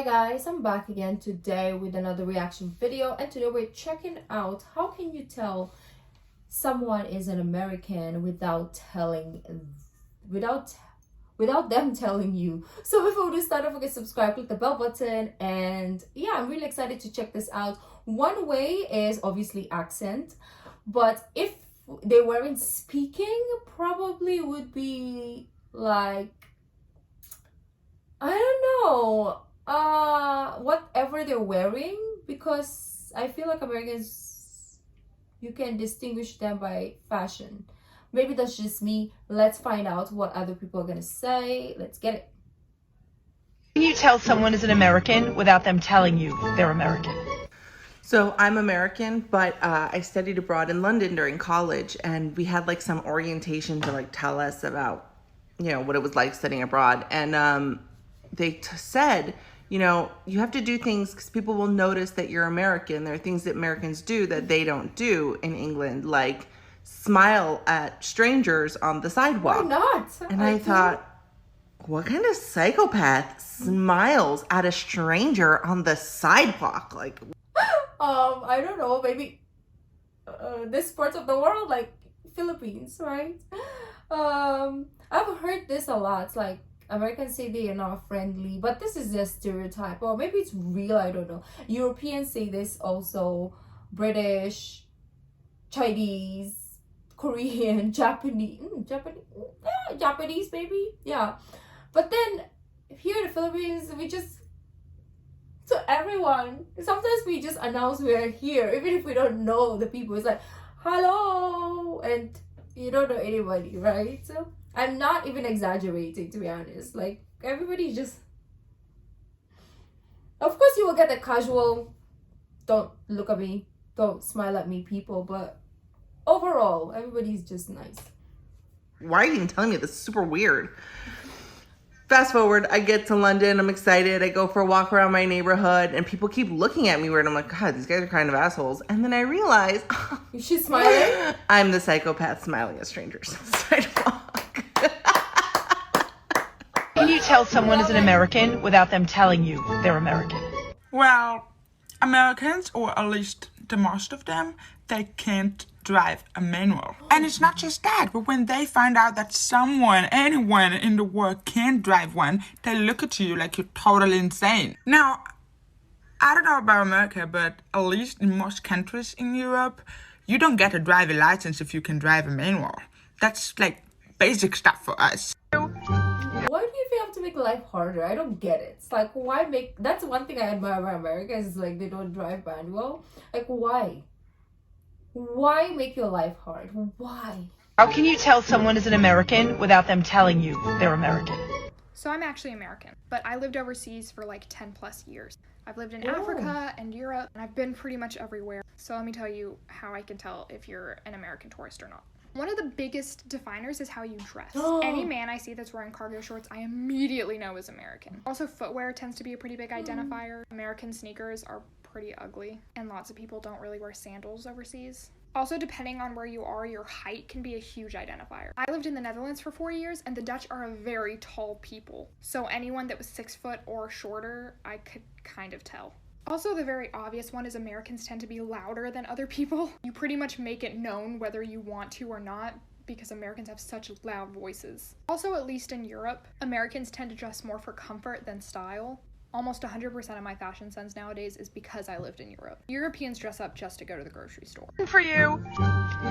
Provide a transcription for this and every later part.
Hi guys, I'm back again today with another reaction video, and today we're checking out how can you tell someone is an American without them telling you. So before we start, don't forget to subscribe, click the bell button, and yeah, I'm really excited to check this out. One way is obviously accent, but if they weren't speaking, probably would be like, I don't know, whatever they're wearing, because I feel like Americans, you can distinguish them by fashion. Maybe that's just me. Let's find out what other people are gonna say. Let's get it. Can you tell someone is an American without them telling you they're American? So I'm American, but I studied abroad in London during college, and we had like some orientation to like tell us about, what it was like studying abroad. And they said, you have to do things because people will notice that you're American. There are things that Americans do that they don't do in England, like smile at strangers on the sidewalk. Why not? And I thought, what kind of psychopath smiles at a stranger on the sidewalk? Like, I don't know, maybe this part of the world, like Philippines, right? I've heard this a lot. It's like Americans say they are not friendly, but this is just stereotype, or maybe it's real, I don't know. Europeans say this also, British, Chinese, Korean, Japanese, Japanese maybe, yeah. But then here in the Philippines, we just, to everyone, sometimes we just announce we're here, even if we don't know the people. It's like, hello, and you don't know anybody, right? So I'm not even exaggerating, to be honest. Like, everybody just, of course you will get the casual, don't look at me, don't smile at me people, but overall everybody's just nice. why are you even telling me this? Is super weird. Fast forward, I get to London, I'm excited, I go for a walk around my neighborhood, and people keep looking at me weird. I'm like, God, these guys are kind of assholes. And then I realize, She's smiling? I'm the psychopath smiling at strangers on the sidewalk. Can you tell someone is an American without them telling you they're American? Well, Americans, or at least the most of them, they can't drive a manual. And it's not just that, but when they find out that anyone in the world can drive one, they look at you like you're totally insane. Now, I don't know about America, but at least in most countries in Europe, you don't get a driver license if you can drive a manual. That's like basic stuff for us. Why do you think have to make life harder? I don't get it. It's like, why make, that's one thing I admire about America, is like they don't drive manual. Like, why? Why make your life hard? Why? How can you tell someone is an American without them telling you they're American? So I'm actually American, but I lived overseas for like 10 plus years. I've lived in Africa and Europe, and I've been pretty much everywhere. So let me tell you how I can tell if you're an American tourist or not. One of the biggest definers is how you dress. Any man I see that's wearing cargo shorts, I immediately know is American. Also, footwear tends to be a pretty big identifier. American sneakers are pretty ugly, and lots of people don't really wear sandals overseas. Also, depending on where you are, your height can be a huge identifier. I lived in the Netherlands for 4 years, and the Dutch are a very tall people. So anyone that was 6 foot or shorter, I could kind of tell. Also, the very obvious one is Americans tend to be louder than other people. You pretty much make it known whether you want to or not, because Americans have such loud voices. Also, at least in Europe, Americans tend to dress more for comfort than style. Almost 100% of my fashion sense nowadays is because I lived in Europe. Europeans dress up just to go to the grocery store. For you,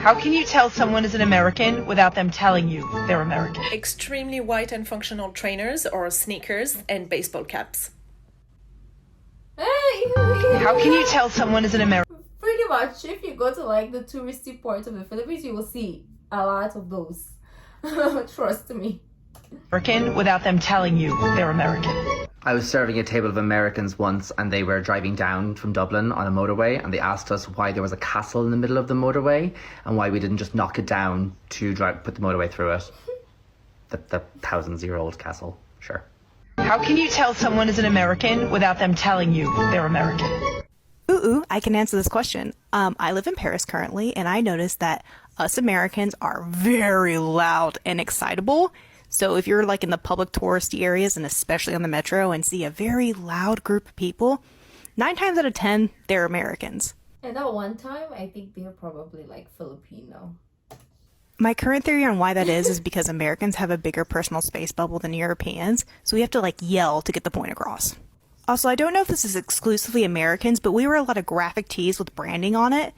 how can you tell someone is an American without them telling you they're American? Extremely white and functional trainers or sneakers and baseball caps. How can you tell someone is an American? Pretty much, if you go to like the touristy parts of the Philippines, you will see a lot of those. Trust me. American without them telling you they're American. I was serving a table of Americans once, and they were driving down from Dublin on a motorway, and they asked us why there was a castle in the middle of the motorway and why we didn't just knock it down to put the motorway through it. The thousands-year-old castle, sure. How can you tell someone is an American without them telling you they're American? I can answer this question. I live in Paris currently, and I noticed that us Americans are very loud and excitable. So if you're like in the public touristy areas and especially on the metro and see a very loud group of people, 9 times out of 10, they're Americans. And that one time, I think they're probably like Filipino. My current theory on why that is because Americans have a bigger personal space bubble than Europeans, so we have to like yell to get the point across. Also, I don't know if this is exclusively Americans, but we wear a lot of graphic tees with branding on it,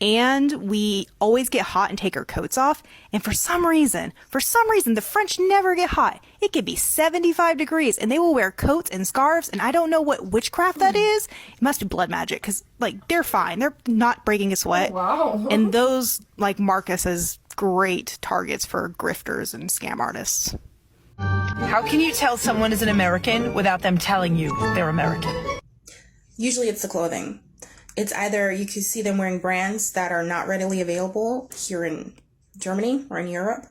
and we always get hot and take our coats off, and for some reason, the French never get hot. It could be 75 degrees, and they will wear coats and scarves, and I don't know what witchcraft that is. It must be blood magic, because, like, they're fine. They're not breaking a sweat. Oh, wow. And those, like, mark us as great targets for grifters and scam artists. How can you tell someone is an American without them telling you they're American? Usually it's the clothing. It's either you can see them wearing brands that are not readily available here in Germany or in Europe,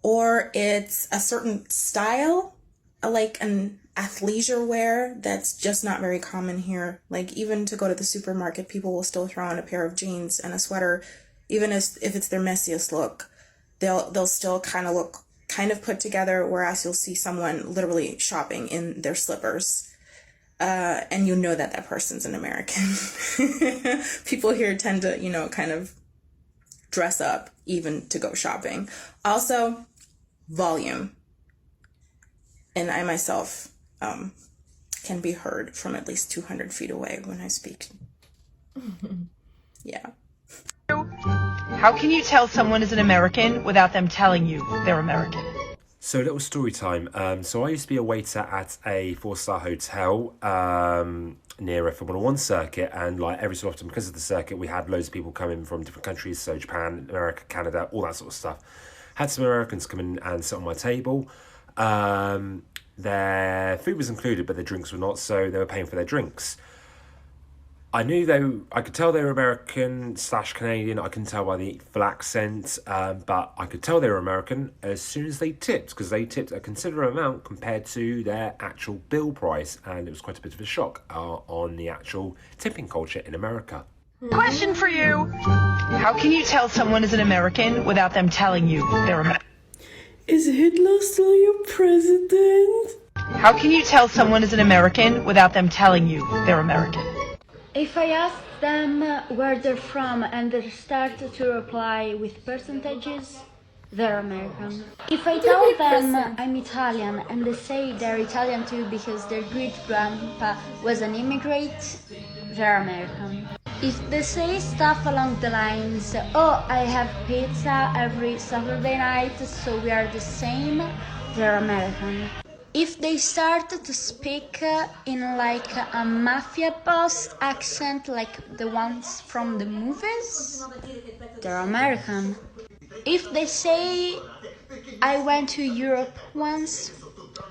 or it's a certain style, like an athleisure wear that's just not very common here. Like even to go to the supermarket, people will still throw on a pair of jeans and a sweater, even if it's their messiest look. They'll still kind of look kind of put together, whereas you'll see someone literally shopping in their slippers. And you know that person's an American. People here tend to, kind of dress up even to go shopping. Also, volume. And I myself can be heard from at least 200 feet away when I speak. Yeah. How can you tell someone is an American without them telling you they're American? So, a little story time. So I used to be a waiter at a 4-star hotel near a Formula 1 circuit, and like every so often, because of the circuit, we had loads of people coming from different countries, so Japan, America, Canada, all that sort of stuff. Had some Americans come in and sit on my table. Their food was included, but their drinks were not, so they were paying for their drinks. I could tell they were American/Canadian. I couldn't tell by the full accent, but I could tell they were American as soon as they tipped, because they tipped a considerable amount compared to their actual bill price, and it was quite a bit of a shock on the actual tipping culture in America. Question for you. How can you tell someone is an American without them telling you they're American? Is Hitler still your president? How can you tell someone is an American without them telling you they're American? If I ask them where they're from and they start to reply with percentages, they're American. If I tell them I'm Italian and they say they're Italian too because their great-grandpa was an immigrant, they're American. If they say stuff along the lines, oh, I have pizza every Saturday night, so we are the same, they're American. If they start to speak in like a mafia boss accent, like the ones from the movies, they're American. If they say, I went to Europe once,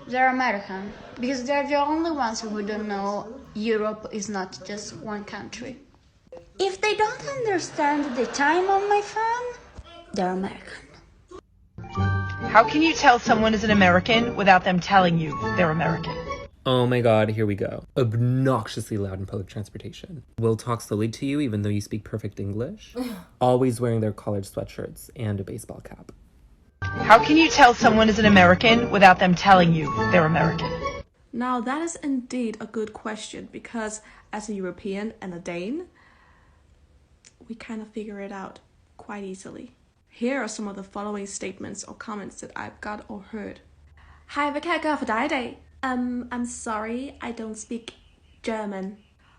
they're American. Because they're the only ones who don't know Europe is not just one country. If they don't understand the time on my phone, they're American. How can you tell someone is an American without them telling you they're American? Oh my god, here we go. Obnoxiously loud in public transportation. Will talk slowly to you even though you speak perfect English. Always wearing their collared sweatshirts and a baseball cap. How can you tell someone is an American without them telling you they're American? Now that is indeed a good question, because as a European and a Dane, we kind of figure it out quite easily. Here are some of the following statements or comments that I've got or heard. Hej, hvad kan jeg gøre for dig i dag? I'm sorry, I don't speak German.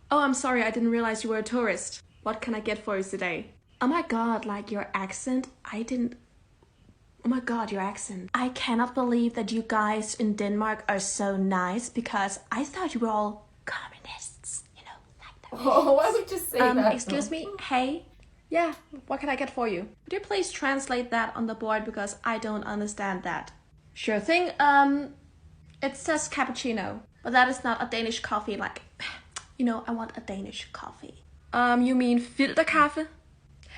Oh, I'm sorry, I didn't realize you were a tourist. What can I get for you today? Oh my god, like your accent, Oh my god, your accent. I cannot believe that you guys in Denmark are so nice, because I thought you were all communists, like that. Oh, why would you say that? Excuse me, hey? Yeah, what can I get for you? Would you please translate that on the board, because I don't understand that. Sure thing, it says cappuccino, but that is not a Danish coffee, like, I want a Danish coffee. You mean filterkaffe?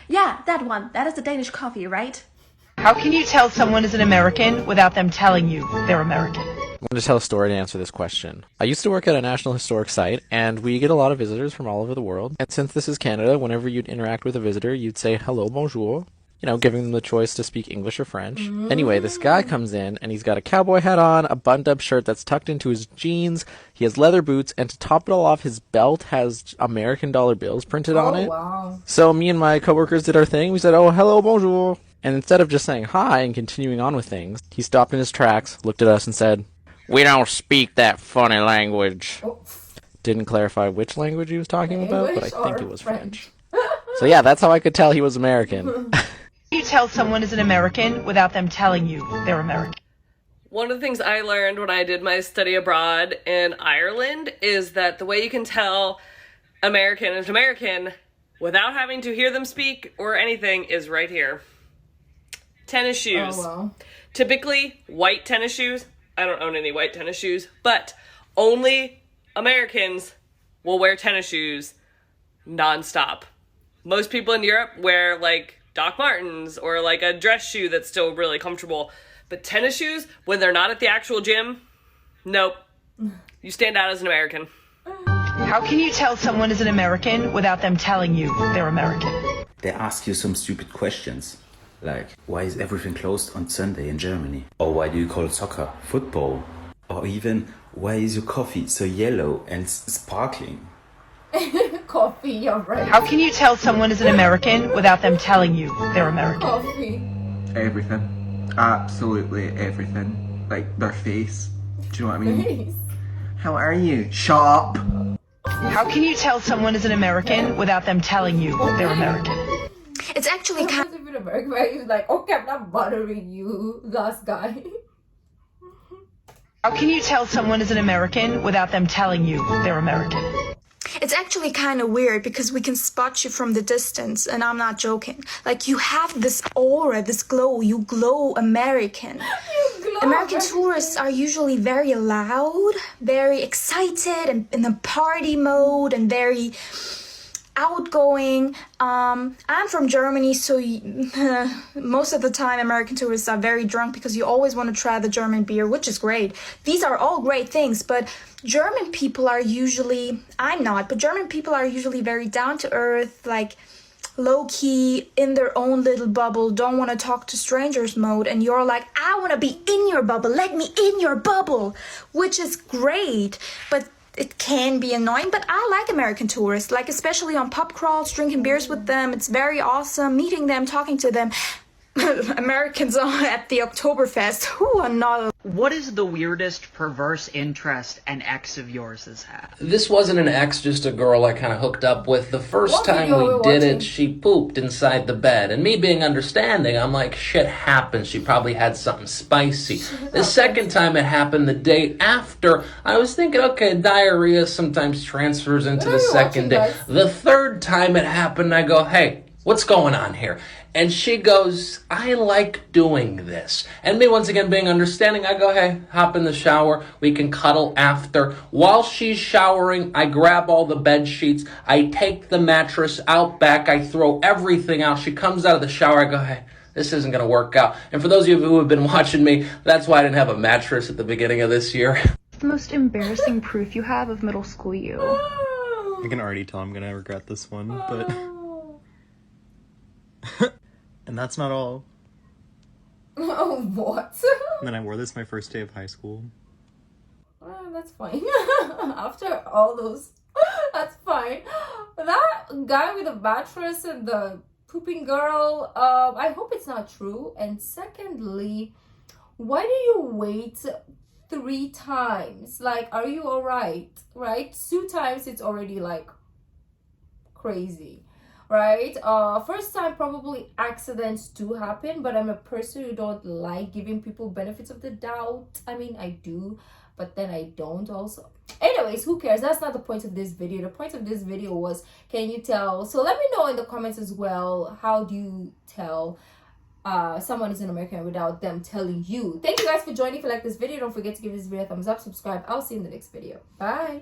Yeah, that one. That is the Danish coffee, right? How can you tell someone is an American without them telling you they're American? I'm going to tell a story to answer this question. I used to work at a National Historic Site, and we get a lot of visitors from all over the world. And since this is Canada, whenever you'd interact with a visitor, you'd say hello, bonjour. giving them the choice to speak English or French. Anyway, this guy comes in, and he's got a cowboy hat on, a buttoned-up shirt that's tucked into his jeans, he has leather boots, and to top it all off, his belt has American dollar bills printed on it. Wow. So me and my coworkers did our thing. We said, oh, hello, bonjour. And instead of just saying hi and continuing on with things, he stopped in his tracks, looked at us, and said, "We don't speak that funny language." Oh. Didn't clarify which language he was talking about, but I English think or it was French. So yeah, that's how I could tell he was American. You tell someone is an American without them telling you they're American. One of the things I learned when I did my study abroad in Ireland is that the way you can tell American is American without having to hear them speak or anything is right here. Tennis shoes. Oh, wow. Typically, white tennis shoes. I don't own any white tennis shoes, but only Americans will wear tennis shoes nonstop. Most people in Europe wear like Doc Martens or like a dress shoe that's still really comfortable. But tennis shoes, when they're not at the actual gym, nope. You stand out as an American. How can you tell someone is an American without them telling you they're American? They ask you some stupid questions, like, why is everything closed on Sunday in Germany? Or why do you call soccer football? Or even, why is your coffee so yellow and sparkling? Coffee, you're right. How can you tell someone is an American without them telling you they're American? Coffee. Everything. Absolutely everything. Like, their face. Do you know what I mean? Face. How are you? Shut up! How can you tell someone is an American without them telling you they're American? It's actually kind of an American where he's like, okay, I'm not bothering you, last guy. How can you tell someone is an American without them telling you they're American? It's actually kind of weird because we can spot you from the distance, and I'm not joking. Like, you have this aura, this glow. You glow American. American tourists are usually very loud, very excited, and in a party mode, and very outgoing. I'm from Germany, so most of the time American tourists are very drunk because you always want to try the German beer, which is great. These are all great things, but German people are usually, I'm not, but German people are usually very down to earth, like low-key, in their own little bubble, don't want to talk to strangers mode, and you're like, I want to be in your bubble, let me in your bubble, which is great, but it can be annoying. But I like American tourists, like especially on pub crawls, drinking beers with them. It's very awesome meeting them, talking to them. Americans are at the Oktoberfest, who are not. What is the weirdest perverse interest an ex of yours has had? This wasn't an ex, just a girl I kind of hooked up with. The first time we did it, she pooped inside the bed. And me being understanding, I'm like, shit happens. She probably had something spicy. The second time it happened, the day after, I was thinking, okay, diarrhea sometimes transfers into the second day. The third time it happened, I go, hey, what's going on here? And she goes, I like doing this. And me, once again, being understanding, I go, hey, hop in the shower. We can cuddle after. While she's showering, I grab all the bed sheets. I take the mattress out back. I throw everything out. She comes out of the shower. I go, hey, this isn't going to work out. And for those of you who have been watching me, that's why I didn't have a mattress at the beginning of this year. What's the most embarrassing proof you have of middle school you? I can already tell I'm going to regret this one, but... And that's not all. Oh, what? And then I wore this my first day of high school. That's fine. After all those, that's fine. That guy with the mattress and the pooping girl, I hope it's not true. And secondly, why do you wait 3 times? Like, are you alright? Right? 2 times it's already like crazy. Right? First time probably accidents do happen, but I'm a person who don't like giving people benefits of the doubt. I mean, I do, but then I don't also. Anyways, who cares? That's not the point of this video. The point of this video was, can you tell? So let me know in the comments as well, how do you tell someone is an American without them telling you? Thank you guys for joining. If you like this video, don't forget to give this video a thumbs up, subscribe. I'll see you in the next video. Bye.